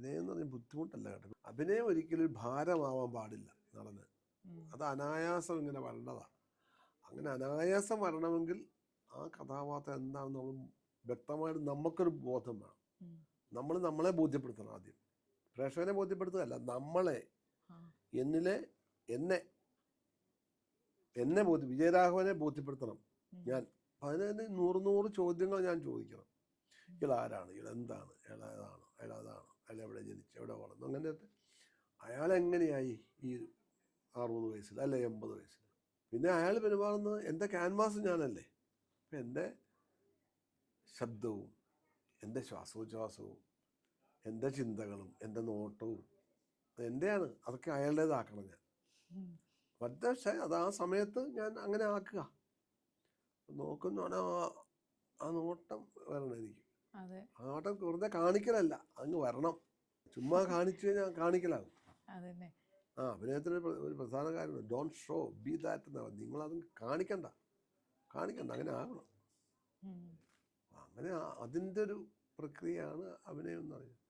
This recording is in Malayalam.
അഭിനയം എന്ന് പറഞ്ഞാൽ ബുദ്ധിമുട്ടല്ല കേട്ടോ. അഭിനയം ഒരിക്കലും ഒരു ഭാരമാവാൻ പാടില്ല നടന്. അത് അനായാസം ഇങ്ങനെ വരേണ്ടതാണ്. അങ്ങനെ അനായാസം വരണമെങ്കിൽ ആ കഥാപാത്രം എന്താണെന്ന് നമ്മൾ വ്യക്തമായിട്ട് നമുക്കൊരു ബോധം വേണം. നമ്മൾ നമ്മളെ ബോധ്യപ്പെടുത്തണം ആദ്യം. പ്രേക്ഷകനെ ബോധ്യപ്പെടുത്തുകയല്ല, നമ്മളെ എന്നെ വിജയരാഘവനെ ബോധ്യപ്പെടുത്തണം ഞാൻ. അതിന് 100 ചോദ്യങ്ങൾ ഞാൻ ചോദിക്കണം. ഇയാളാരാണ്, ഇയാളെന്താണ്, അയാളതാണ്, അയാൾ എവിടെ ജനിച്ചു, എവിടെ വളർന്നു, അങ്ങനത്തെ അയാളെങ്ങനെയായി ഈ 60 വയസ്സിൽ അല്ലെ 80 വയസ്സിൽ. പിന്നെ അയാൾ പെരുമാറുന്നത് എൻ്റെ ക്യാൻവാസ് ഞാനല്ലേ. അപ്പം എൻ്റെ ശബ്ദവും എൻ്റെ ശ്വാസോച്ഛ്വാസവും എൻ്റെ ചിന്തകളും എൻ്റെ നോട്ടവും എൻ്റെയാണ്. അതൊക്കെ അയാളുടേതാക്കണം ഞാൻ. പക്ഷേ അത് ആ സമയത്ത് ഞാൻ അങ്ങനെ ആക്കുക. നോക്കുന്നോടെ ആ നോട്ടം വരണം എനിക്ക്. ആ നോട്ടം വെറുതെ കാണിക്കലല്ല, അങ്ങ് വരണം. ചുമ്മാ കാണിച്ചു കഴിഞ്ഞാൽ കാണിക്കലാകും. അഭിനയത്തിന് ഒരു പ്രധാന കാര്യം ഡോണ്ട് ഷോ ബി ദാറ്റ് എന്നാ. നിങ്ങളത് കാണിക്കണ്ട, അങ്ങനെ ആകണം. അങ്ങനെ അതിൻ്റെ ഒരു പ്രക്രിയയാണ് അഭിനയം എന്ന് പറയുന്നത്.